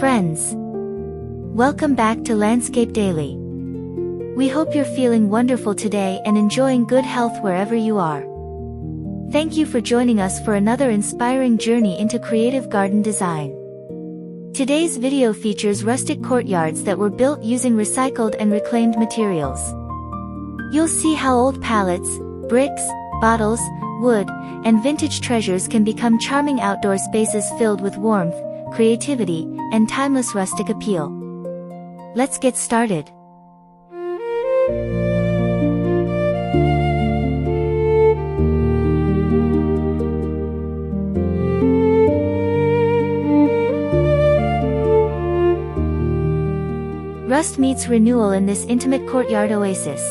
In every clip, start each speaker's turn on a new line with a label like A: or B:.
A: Friends, welcome back to Landscape Daily. We hope you're feeling wonderful today and enjoying good health wherever you are. Thank you for joining us for another inspiring journey into creative garden design. Today's video features rustic courtyards that were built using recycled and reclaimed materials. You'll see how old pallets, bricks, bottles, wood, and vintage treasures can become charming outdoor spaces filled with warmth, creativity, and timeless rustic appeal. Let's get started. Rust meets renewal in this intimate courtyard oasis.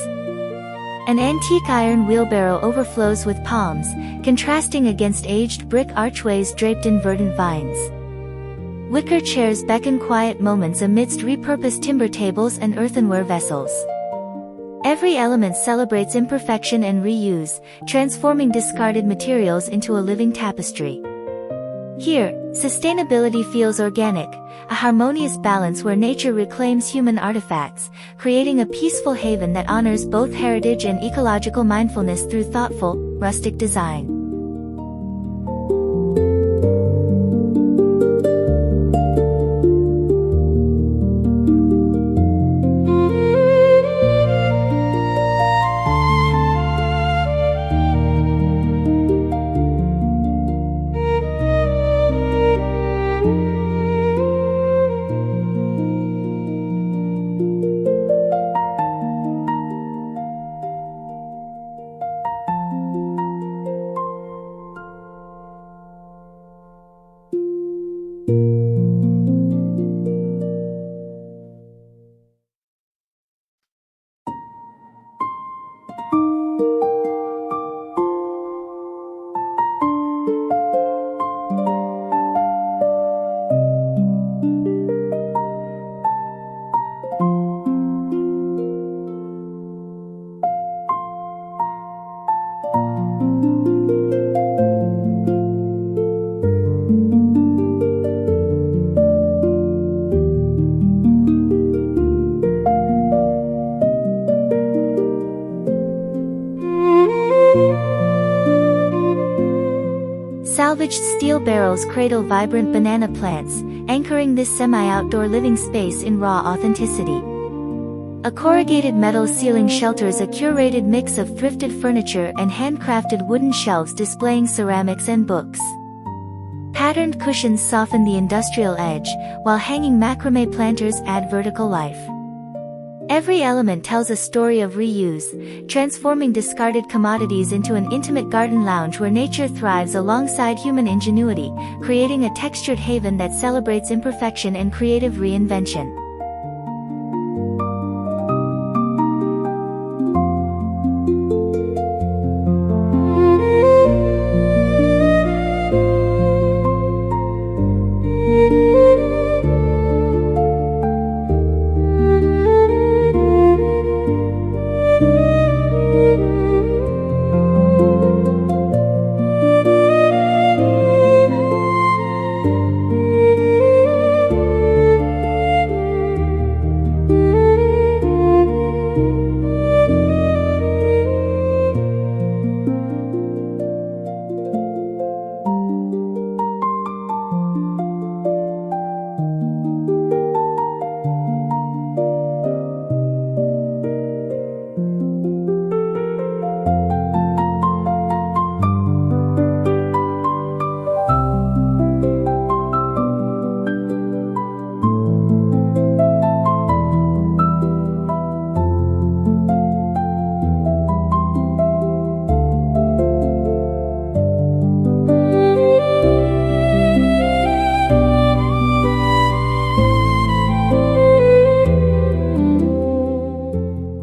A: An antique iron wheelbarrow overflows with palms, contrasting against aged brick archways draped in verdant vines. Wicker chairs beckon quiet moments amidst repurposed timber tables and earthenware vessels. Every element celebrates imperfection and reuse, transforming discarded materials into a living tapestry. Here, sustainability feels organic, a harmonious balance where nature reclaims human artifacts, creating a peaceful haven that honors both heritage and ecological mindfulness through thoughtful, rustic design. Salvaged steel barrels cradle vibrant banana plants, anchoring this semi-outdoor living space in raw authenticity. A corrugated metal ceiling shelters a curated mix of thrifted furniture and handcrafted wooden shelves displaying ceramics and books. Patterned cushions soften the industrial edge, while hanging macrame planters add vertical life. Every element tells a story of reuse, transforming discarded commodities into an intimate garden lounge where nature thrives alongside human ingenuity, creating a textured haven that celebrates imperfection and creative reinvention.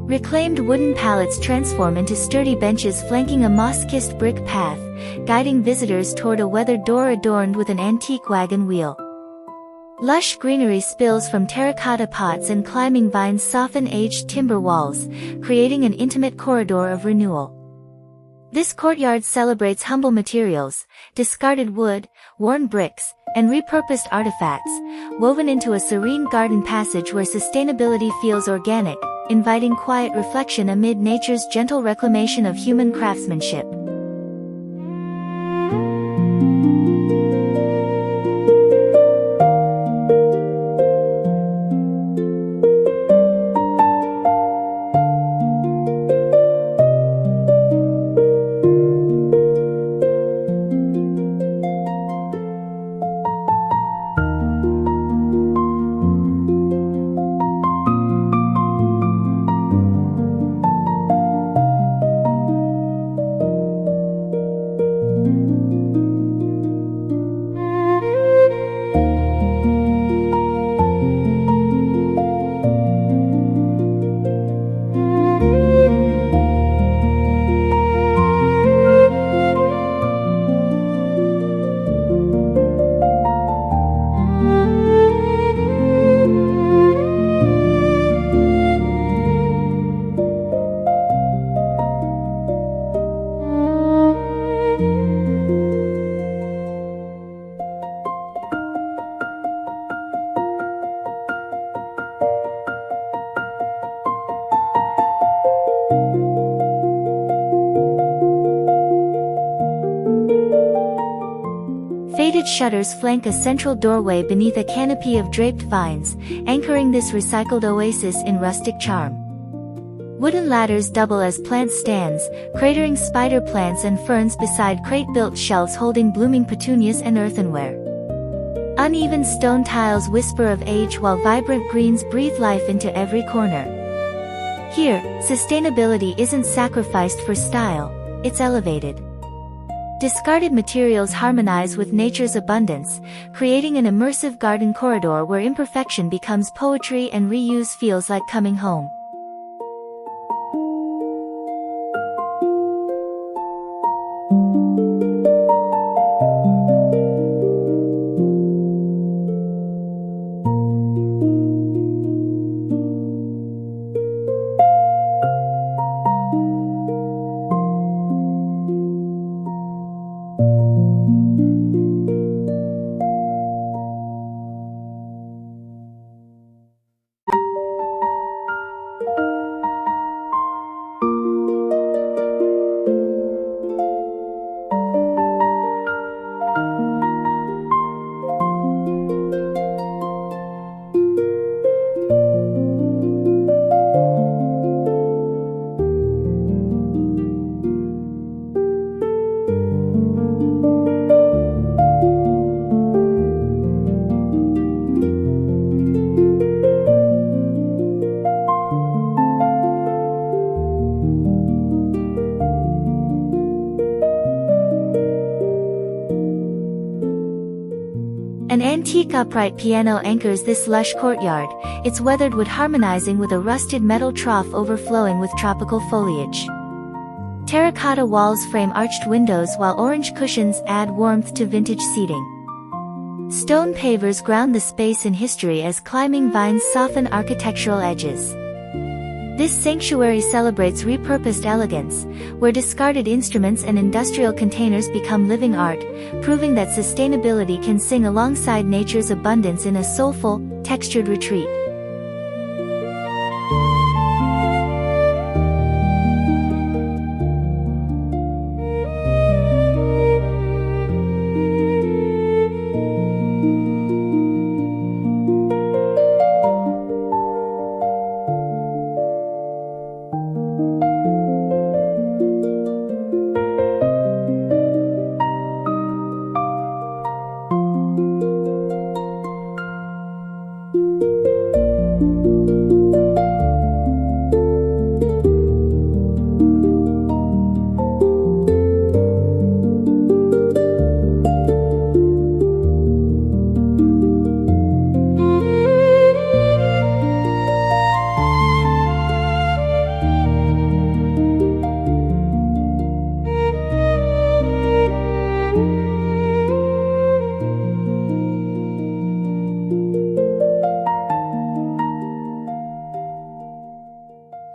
A: Reclaimed wooden pallets transform into sturdy benches flanking a moss-kissed brick path, guiding visitors toward a weathered door adorned with an antique wagon wheel. Lush greenery spills from terracotta pots and climbing vines soften aged timber walls, creating an intimate corridor of renewal. This courtyard celebrates humble materials, discarded wood, worn bricks, and repurposed artifacts, woven into a serene garden passage where sustainability feels organic, inviting quiet reflection amid nature's gentle reclamation of human craftsmanship. Faded shutters flank a central doorway beneath a canopy of draped vines, anchoring this recycled oasis in rustic charm. Wooden ladders double as plant stands, cratering spider plants and ferns beside crate-built shelves holding blooming petunias and earthenware. Uneven stone tiles whisper of age while vibrant greens breathe life into every corner. Here, sustainability isn't sacrificed for style, it's elevated. Discarded materials harmonize with nature's abundance, creating an immersive garden corridor where imperfection becomes poetry and reuse feels like coming home. An antique upright piano anchors this lush courtyard, its weathered wood harmonizing with a rusted metal trough overflowing with tropical foliage. Terracotta walls frame arched windows while orange cushions add warmth to vintage seating. Stone pavers ground the space in history as climbing vines soften architectural edges. This sanctuary celebrates repurposed elegance, where discarded instruments and industrial containers become living art, proving that sustainability can sing alongside nature's abundance in a soulful, textured retreat.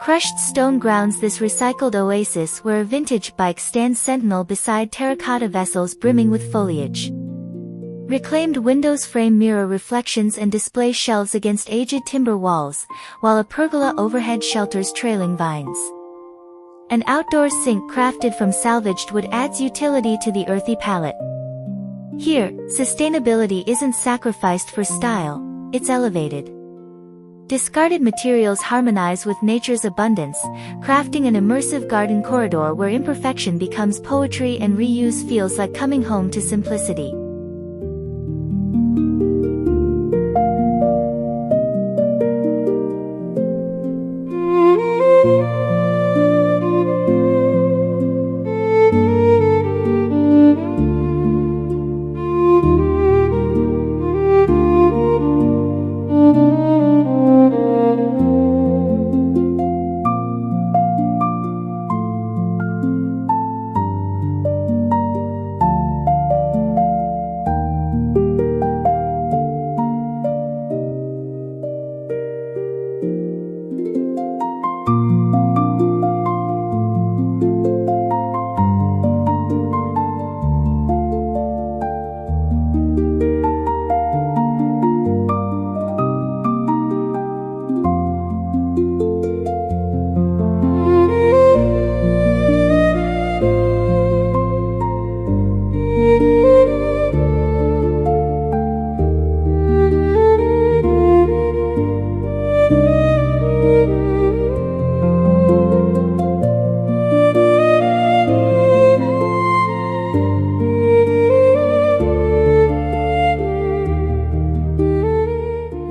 A: Crushed stone grounds this recycled oasis where a vintage bike stands sentinel beside terracotta vessels brimming with foliage. Reclaimed windows frame mirror reflections and display shelves against aged timber walls, while a pergola overhead shelters trailing vines. An outdoor sink crafted from salvaged wood adds utility to the earthy palette. Here, sustainability isn't sacrificed for style, it's elevated. Discarded materials harmonize with nature's abundance, crafting an immersive garden corridor where imperfection becomes poetry and reuse feels like coming home to simplicity.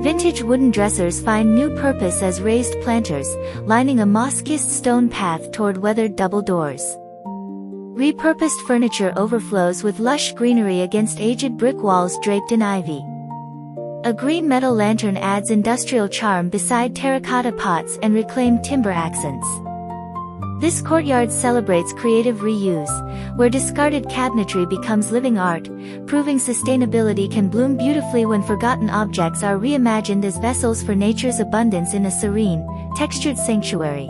A: Vintage wooden dressers find new purpose as raised planters, lining a moss-kissed stone path toward weathered double doors. Repurposed furniture overflows with lush greenery against aged brick walls draped in ivy. A green metal lantern adds industrial charm beside terracotta pots and reclaimed timber accents. This courtyard celebrates creative reuse, where discarded cabinetry becomes living art, proving sustainability can bloom beautifully when forgotten objects are reimagined as vessels for nature's abundance in a serene, textured sanctuary.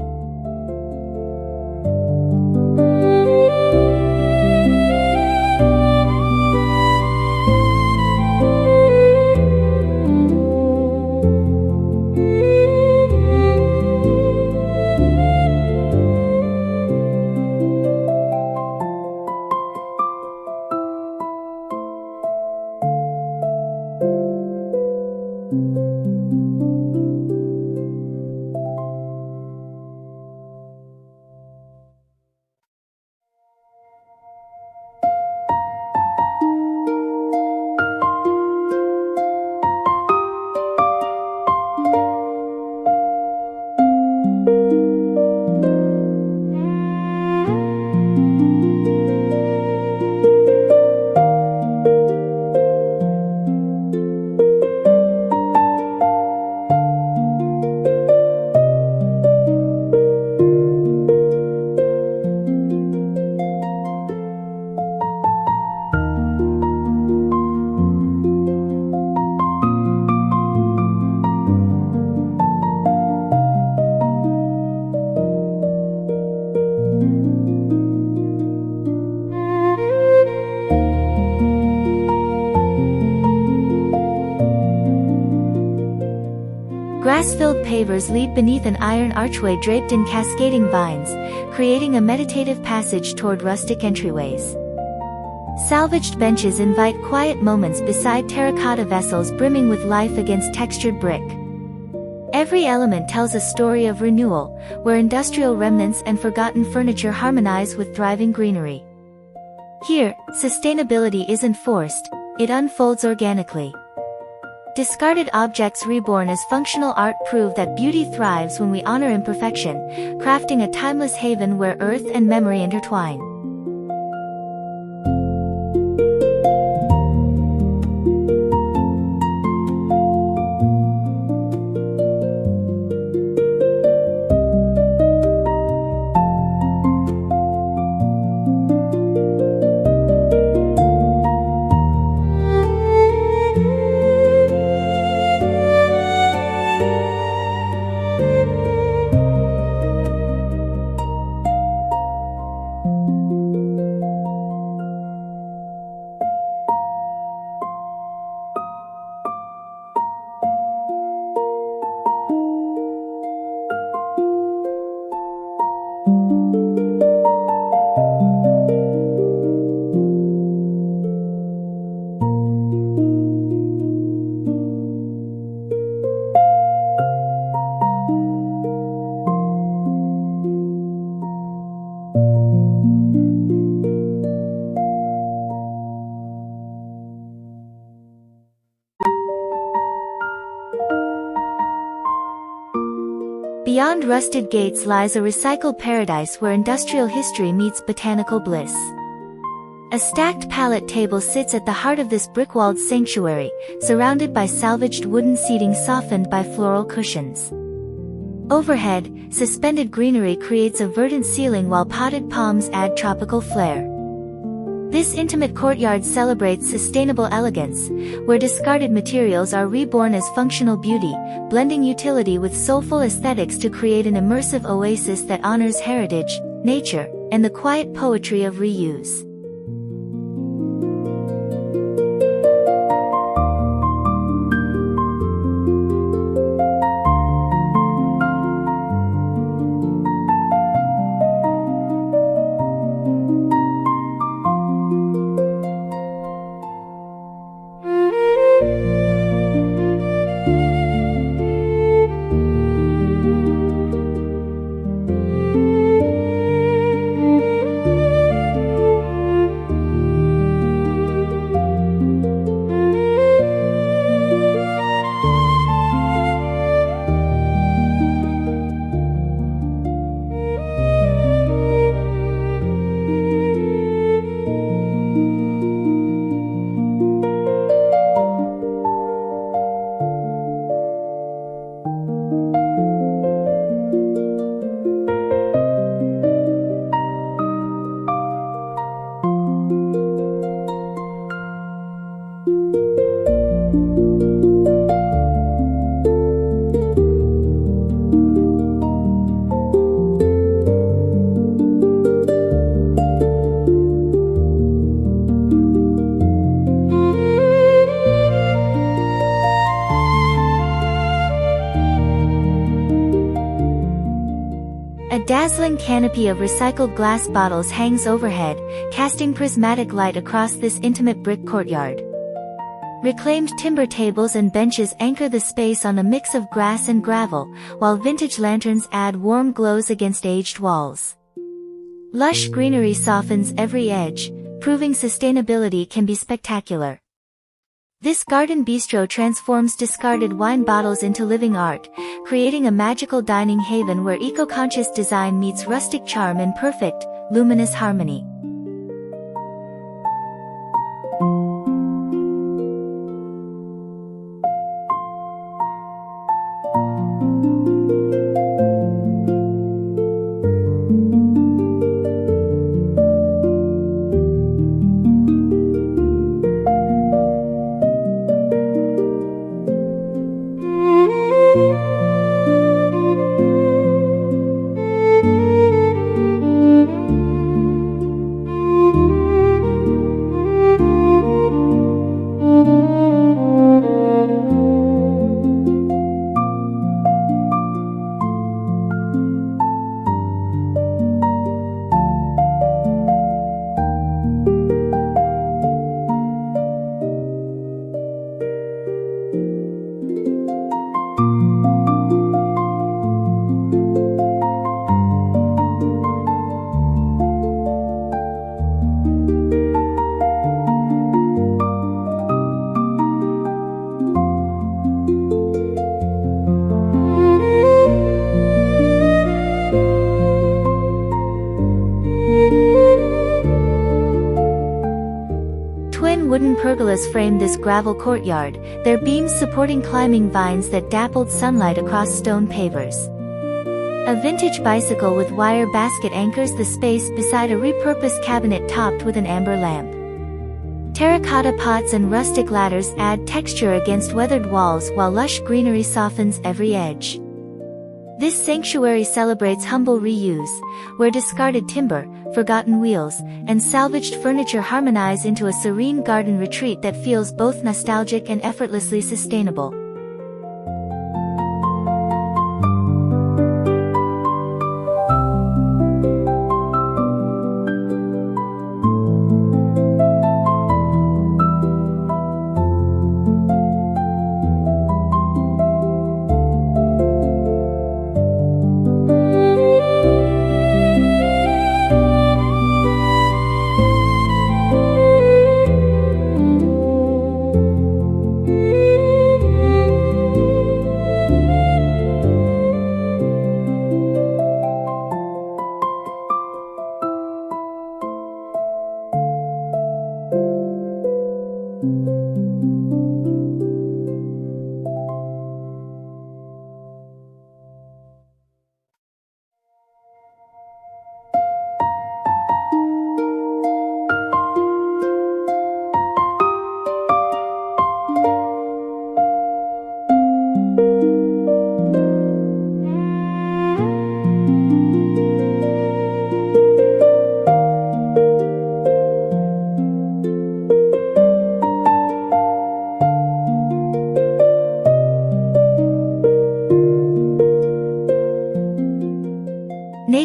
A: Grass-filled pavers lead beneath an iron archway draped in cascading vines, creating a meditative passage toward rustic entryways. Salvaged benches invite quiet moments beside terracotta vessels brimming with life against textured brick. Every element tells a story of renewal, where industrial remnants and forgotten furniture harmonize with thriving greenery. Here, sustainability isn't forced, it unfolds organically. Discarded objects reborn as functional art prove that beauty thrives when we honor imperfection, crafting a timeless haven where earth and memory intertwine. Beyond rusted gates lies a recycled paradise where industrial history meets botanical bliss. A stacked pallet table sits at the heart of this brick-walled sanctuary, surrounded by salvaged wooden seating softened by floral cushions. Overhead, suspended greenery creates a verdant ceiling while potted palms add tropical flair. This intimate courtyard celebrates sustainable elegance, where discarded materials are reborn as functional beauty, blending utility with soulful aesthetics to create an immersive oasis that honors heritage, nature, and the quiet poetry of reuse. A dazzling canopy of recycled glass bottles hangs overhead, casting prismatic light across this intimate brick courtyard. Reclaimed timber tables and benches anchor the space on a mix of grass and gravel, while vintage lanterns add warm glows against aged walls. Lush greenery softens every edge, proving sustainability can be spectacular. This garden bistro transforms discarded wine bottles into living art, creating a magical dining haven where eco-conscious design meets rustic charm in perfect, luminous harmony. Wooden pergolas frame this gravel courtyard, their beams supporting climbing vines that dappled sunlight across stone pavers. A vintage bicycle with wire basket anchors the space beside a repurposed cabinet topped with an amber lamp. Terracotta pots and rustic ladders add texture against weathered walls while lush greenery softens every edge. This sanctuary celebrates humble reuse, where discarded timber, forgotten wheels, and salvaged furniture harmonize into a serene garden retreat that feels both nostalgic and effortlessly sustainable.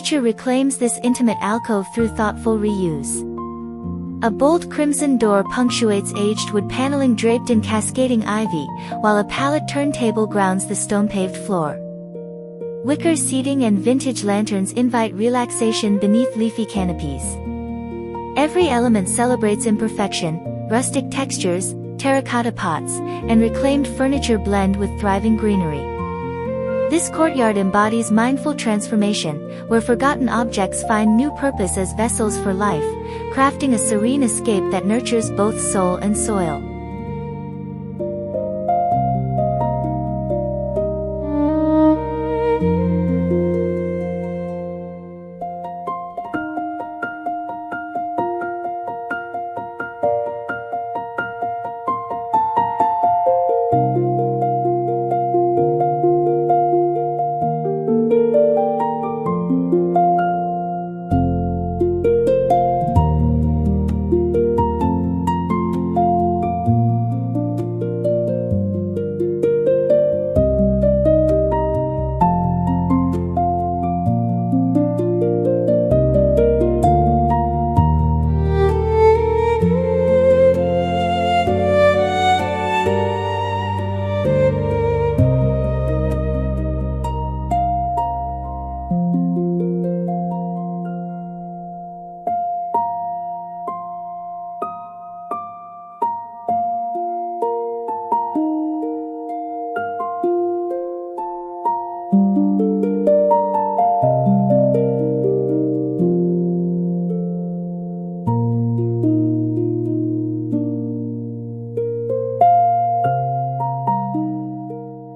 A: furniture reclaims this intimate alcove through thoughtful reuse. A bold crimson door punctuates aged wood paneling draped in cascading ivy, while a pallet turntable grounds the stone-paved floor. Wicker seating and vintage lanterns invite relaxation beneath leafy canopies. Every element celebrates imperfection, rustic textures, terracotta pots, and reclaimed furniture blend with thriving greenery. This courtyard embodies mindful transformation, where forgotten objects find new purpose as vessels for life, crafting a serene escape that nurtures both soul and soil.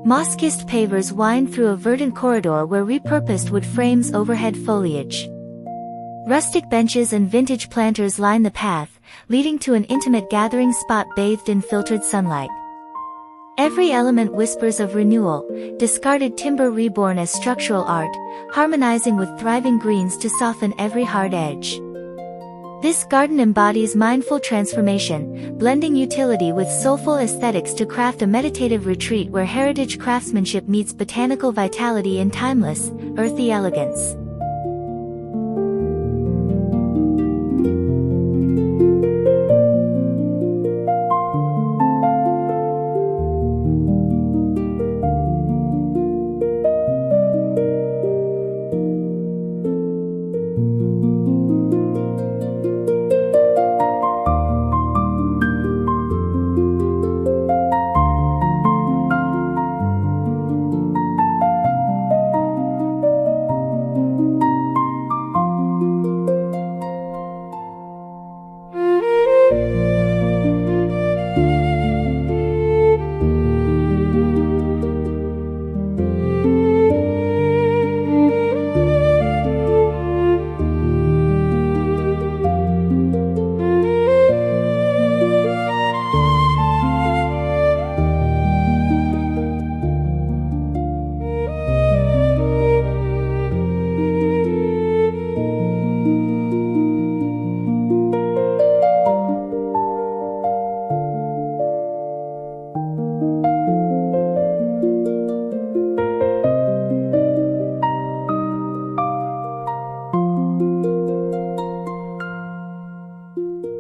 A: Moss-kissed pavers wind through a verdant corridor where repurposed wood frames overhead foliage. Rustic benches and vintage planters line the path, leading to an intimate gathering spot bathed in filtered sunlight. Every element whispers of renewal, discarded timber reborn as structural art, harmonizing with thriving greens to soften every hard edge. This garden embodies mindful transformation, blending utility with soulful aesthetics to craft a meditative retreat where heritage craftsmanship meets botanical vitality in timeless, earthy elegance.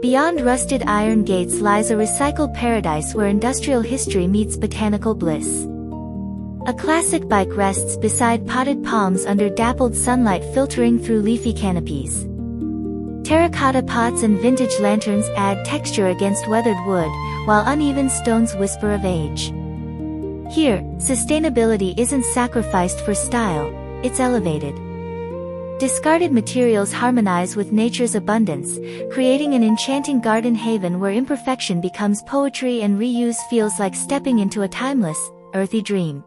A: Beyond rusted iron gates lies a recycled paradise where industrial history meets botanical bliss. A classic bike rests beside potted palms under dappled sunlight filtering through leafy canopies. Terracotta pots and vintage lanterns add texture against weathered wood, while uneven stones whisper of age. Here, sustainability isn't sacrificed for style, it's elevated. Discarded materials harmonize with nature's abundance, creating an enchanting garden haven where imperfection becomes poetry and reuse feels like stepping into a timeless, earthy dream.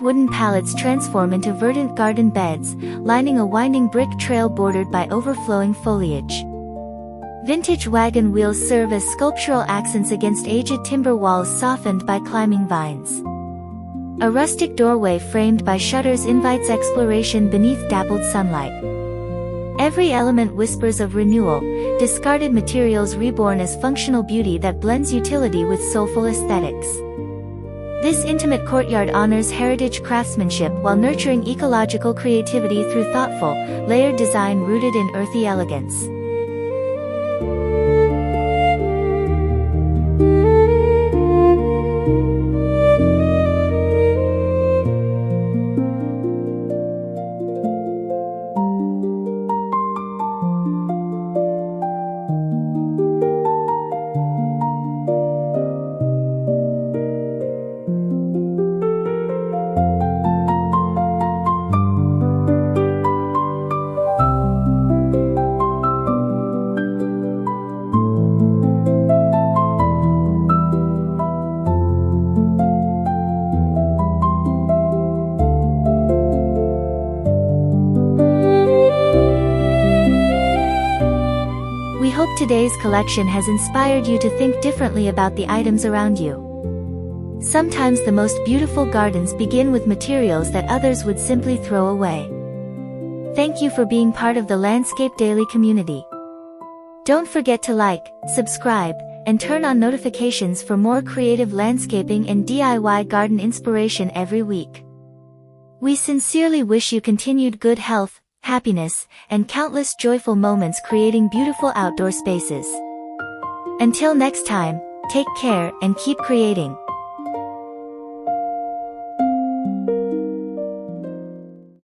A: Soft wooden pallets transform into verdant garden beds, lining a winding brick trail bordered by overflowing foliage. Vintage wagon wheels serve as sculptural accents against aged timber walls softened by climbing vines. A rustic doorway framed by shutters invites exploration beneath dappled sunlight. Every element whispers of renewal, discarded materials reborn as functional beauty that blends utility with soulful aesthetics. This intimate courtyard honors heritage craftsmanship while nurturing ecological creativity through thoughtful, layered design rooted in earthy elegance. We hope today's collection has inspired you to think differently about the items around you. Sometimes the most beautiful gardens begin with materials that others would simply throw away. Thank you for being part of the Landscape Daily community. Don't forget to like, subscribe, and turn on notifications for more creative landscaping and DIY garden inspiration every week. We sincerely wish you continued good health, happiness, and countless joyful moments creating beautiful outdoor spaces. Until next time, take care and keep creating.